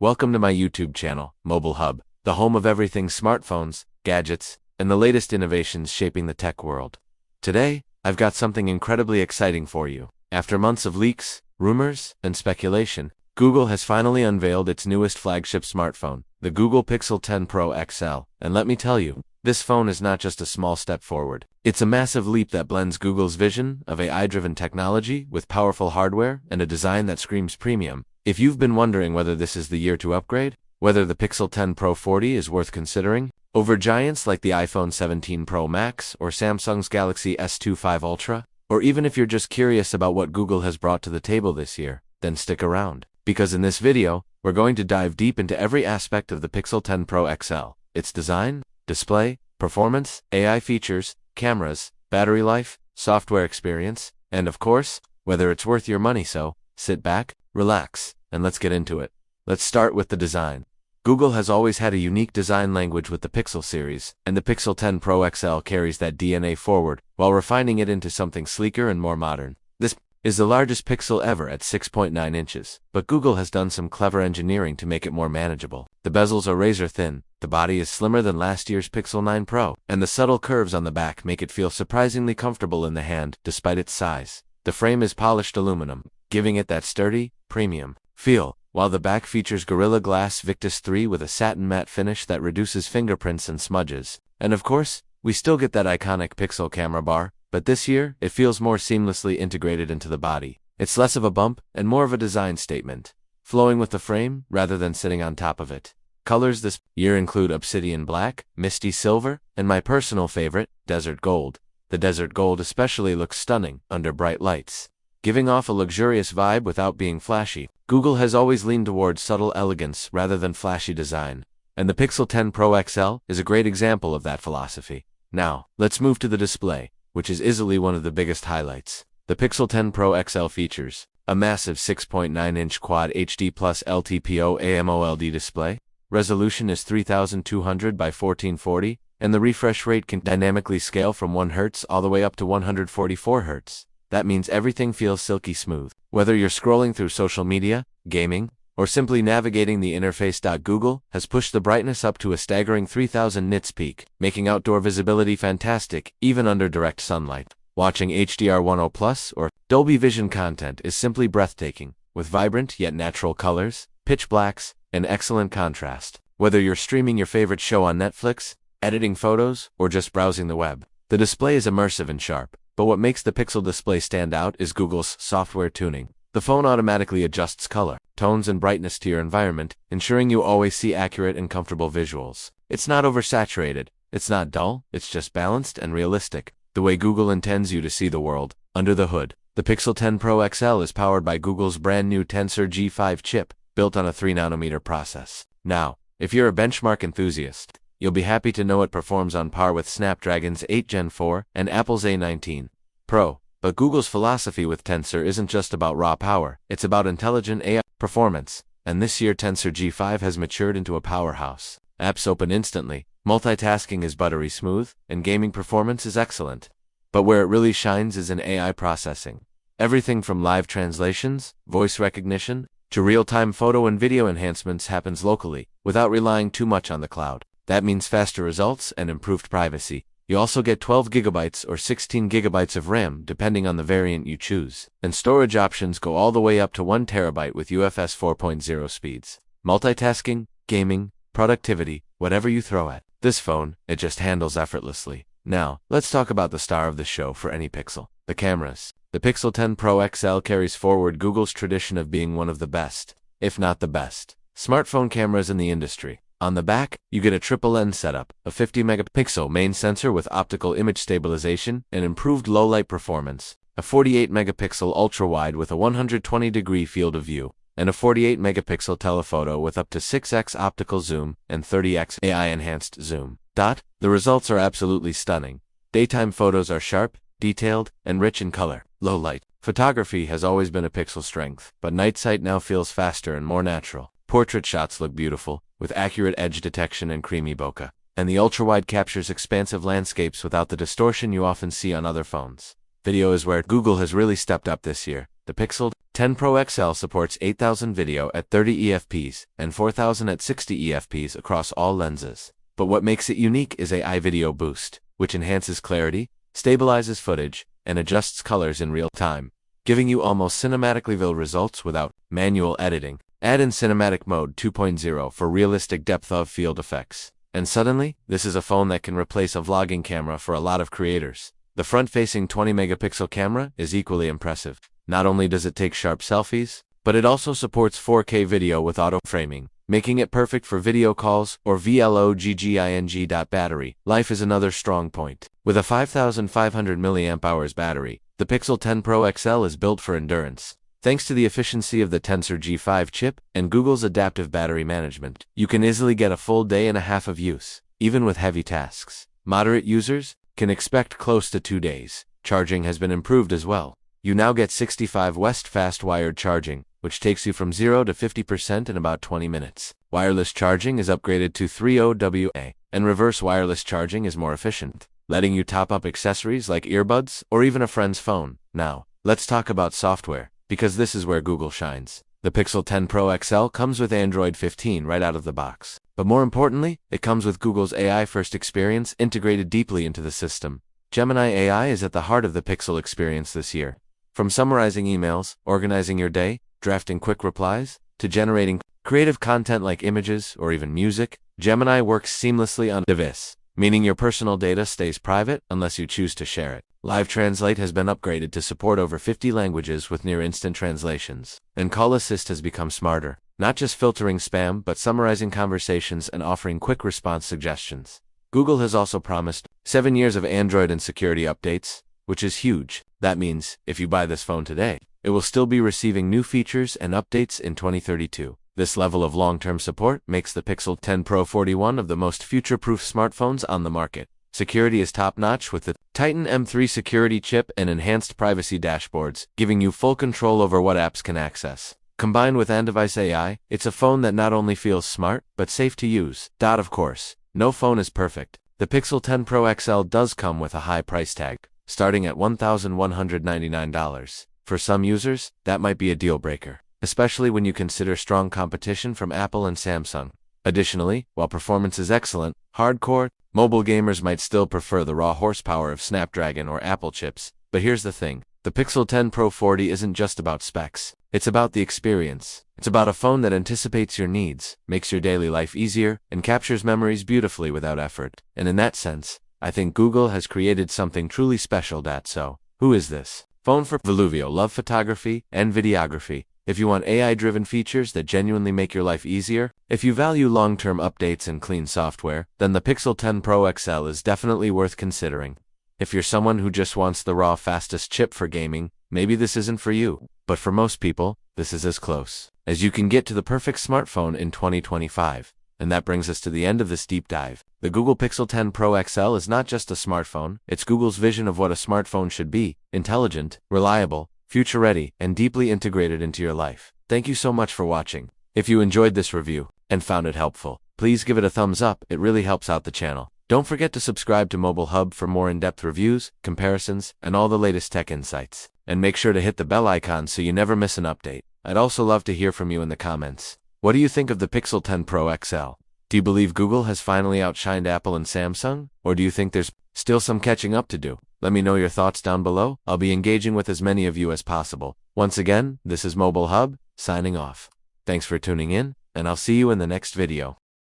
Welcome to my YouTube channel, Mobile Hub, the home of everything smartphones, gadgets, and the latest innovations shaping the tech world. Today, I've got something incredibly exciting for you. After months of leaks, rumors, and speculation, Google has finally unveiled its newest flagship smartphone, the Google Pixel 10 Pro XL, and let me tell you, this phone is not just a small step forward. It's a massive leap that blends Google's vision of AI-driven technology with powerful hardware and a design that screams premium. If you've been wondering whether this is the year to upgrade, whether the Pixel 10 Pro 40 is worth considering, over giants like the iPhone 17 Pro Max or Samsung's Galaxy S25 Ultra, or even if you're just curious about what Google has brought to the table this year, then stick around. Because in this video, we're going to dive deep into every aspect of the Pixel 10 Pro XL, its design, display, performance, AI features, cameras, battery life, software experience, and of course, whether it's worth your money. So, sit back, relax, and let's get into it. Let's start with the design. Google has always had a unique design language with the Pixel series, and the Pixel 10 Pro XL carries that DNA forward while refining it into something sleeker and more modern. This is the largest Pixel ever at 6.9 inches, but Google has done some clever engineering to make it more manageable. The bezels are razor thin, the body is slimmer than last year's Pixel 9 Pro, and the subtle curves on the back make it feel surprisingly comfortable in the hand despite its size. The frame is polished aluminum, giving it that sturdy, premium feel, while the back features Gorilla Glass Victus 3 with a satin matte finish that reduces fingerprints and smudges. And of course, we still get that iconic Pixel camera bar, but this year, it feels more seamlessly integrated into the body. It's less of a bump and more of a design statement, flowing with the frame rather than sitting on top of it. Colors this year include obsidian black, misty silver, and my personal favorite, desert gold. The desert gold especially looks stunning under bright lights, giving off a luxurious vibe without being flashy. Google has always leaned towards subtle elegance rather than flashy design, and the Pixel 10 Pro XL is a great example of that philosophy. Now, let's move to the display, which is easily one of the biggest highlights. The Pixel 10 Pro XL features a massive 6.9-inch Quad HD plus LTPO AMOLED display. Resolution is 3200 by 1440, and the refresh rate can dynamically scale from 1 Hz all the way up to 144 Hz. That means everything feels silky smooth. Whether you're scrolling through social media, gaming, or simply navigating the interface. Google has pushed the brightness up to a staggering 3000 nits peak, making outdoor visibility fantastic even under direct sunlight. Watching HDR10 Plus or Dolby Vision content is simply breathtaking, with vibrant yet natural colors, pitch blacks, and excellent contrast. Whether you're streaming your favorite show on Netflix, editing photos, or just browsing the web, the display is immersive and sharp. But what makes the Pixel display stand out is Google's software tuning. The phone automatically adjusts color, tones, and brightness to your environment, ensuring you always see accurate and comfortable visuals. It's not oversaturated, it's not dull, it's just balanced and realistic, the way Google intends you to see the world. Under the hood, the Pixel 10 Pro XL is powered by Google's brand new Tensor G5 chip, built on a 3nm process. Now, if you're a benchmark enthusiast, you'll be happy to know it performs on par with Snapdragon's 8 Gen 4 and Apple's A19 Pro. But Google's philosophy with Tensor isn't just about raw power, it's about intelligent AI performance. And this year Tensor G5 has matured into a powerhouse. Apps open instantly, multitasking is buttery smooth, and gaming performance is excellent. But where it really shines is in AI processing. Everything from live translations, voice recognition, to real-time photo and video enhancements happens locally, without relying too much on the cloud. That means faster results and improved privacy. You also get 12 GB or 16 GB of RAM depending on the variant you choose. And storage options go all the way up to 1 TB with UFS 4.0 speeds. Multitasking, gaming, productivity, whatever you throw at this phone, it just handles effortlessly. Now, let's talk about the star of the show for any Pixel, the cameras. The Pixel 10 Pro XL carries forward Google's tradition of being one of the best, if not the best, smartphone cameras in the industry. On the back, you get a triple lens setup, a 50-megapixel main sensor with optical image stabilization and improved low-light performance, a 48-megapixel ultra-wide with a 120-degree field of view, and a 48-megapixel telephoto with up to 6x optical zoom and 30x AI-enhanced zoom. The results are absolutely stunning. Daytime photos are sharp, detailed, and rich in color. Low-light photography has always been a Pixel strength, but night sight now feels faster and more natural. Portrait shots look beautiful, with accurate edge detection and creamy bokeh, and the ultrawide captures expansive landscapes without the distortion you often see on other phones. Video is where Google has really stepped up this year. The Pixel 10 Pro XL supports 8000 video at 30 EFPs and 4000 at 60 EFPs across all lenses. But what makes it unique is AI Video Boost, which enhances clarity, stabilizes footage, and adjusts colors in real time, giving you almost cinematically vivid results without manual editing. Add in Cinematic Mode 2.0 for realistic depth of field effects. And suddenly, this is a phone that can replace a vlogging camera for a lot of creators. The front-facing 20-megapixel camera is equally impressive. Not only does it take sharp selfies, but it also supports 4K video with auto-framing, making it perfect for video calls or vlogging. Battery life is another strong point. With a 5500 mAh battery, the Pixel 10 Pro XL is built for endurance. Thanks to the efficiency of the Tensor G5 chip and Google's adaptive battery management, you can easily get a full day and a half of use, even with heavy tasks. Moderate users can expect close to 2 days. Charging has been improved as well. You now get 65 West fast wired charging, which takes you from 0 to 50% in about 20 minutes. Wireless charging is upgraded to 3.0 WA, and reverse wireless charging is more efficient, letting you top up accessories like earbuds or even a friend's phone. Now, let's talk about software, because this is where Google shines. The Pixel 10 Pro XL comes with Android 15 right out of the box. But more importantly, it comes with Google's AI-first experience integrated deeply into the system. Gemini AI is at the heart of the Pixel experience this year. From summarizing emails, organizing your day, drafting quick replies, to generating creative content like images or even music, Gemini works seamlessly on device, meaning your personal data stays private unless you choose to share it. Live Translate has been upgraded to support over 50 languages with near-instant translations. And Call Assist has become smarter, not just filtering spam but summarizing conversations and offering quick response suggestions. Google has also promised 7 years of Android and security updates, which is huge. That means, if you buy this phone today, it will still be receiving new features and updates in 2032. This level of long-term support makes the Pixel 10 Pro 41 of the most future-proof smartphones on the market. Security is top-notch with the Titan M3 security chip and enhanced privacy dashboards, giving you full control over what apps can access. Combined with on-device AI, it's a phone that not only feels smart, but safe to use. Of course, no phone is perfect. The Pixel 10 Pro XL does come with a high price tag, starting at $1,199. For some users, that might be a deal-breaker, especially when you consider strong competition from Apple and Samsung. Additionally, while performance is excellent, hardcore, mobile gamers might still prefer the raw horsepower of Snapdragon or Apple chips. But here's the thing. The Pixel 10 Pro 40 isn't just about specs. It's about the experience. It's about a phone that anticipates your needs, makes your daily life easier, and captures memories beautifully without effort. And in that sense, I think Google has created something truly special. So, who is this phone for? Voluvio love photography and videography. If you want AI-driven features that genuinely make your life easier, if you value long-term updates and clean software, then the Pixel 10 Pro XL is definitely worth considering. If you're someone who just wants the raw fastest chip for gaming, maybe this isn't for you. But for most people, this is as close as you can get to the perfect smartphone in 2025. And that brings us to the end of this deep dive. The Google Pixel 10 Pro XL is not just a smartphone, it's Google's vision of what a smartphone should be: intelligent, reliable, future-ready, and deeply integrated into your life. Thank you so much for watching. If you enjoyed this review and found it helpful, please give it a thumbs up. It really helps out the channel. Don't forget to subscribe to Mobile Hub for more in-depth reviews, comparisons, and all the latest tech insights. And make sure to hit the bell icon so you never miss an update. I'd also love to hear from you in the comments. What do you think of the Pixel 10 Pro XL? Do you believe Google has finally outshined Apple and Samsung? Or do you think there's still some catching up to do? Let me know your thoughts down below. I'll be engaging with as many of you as possible. Once again, this is Mobile Hub, signing off. Thanks for tuning in, and I'll see you in the next video.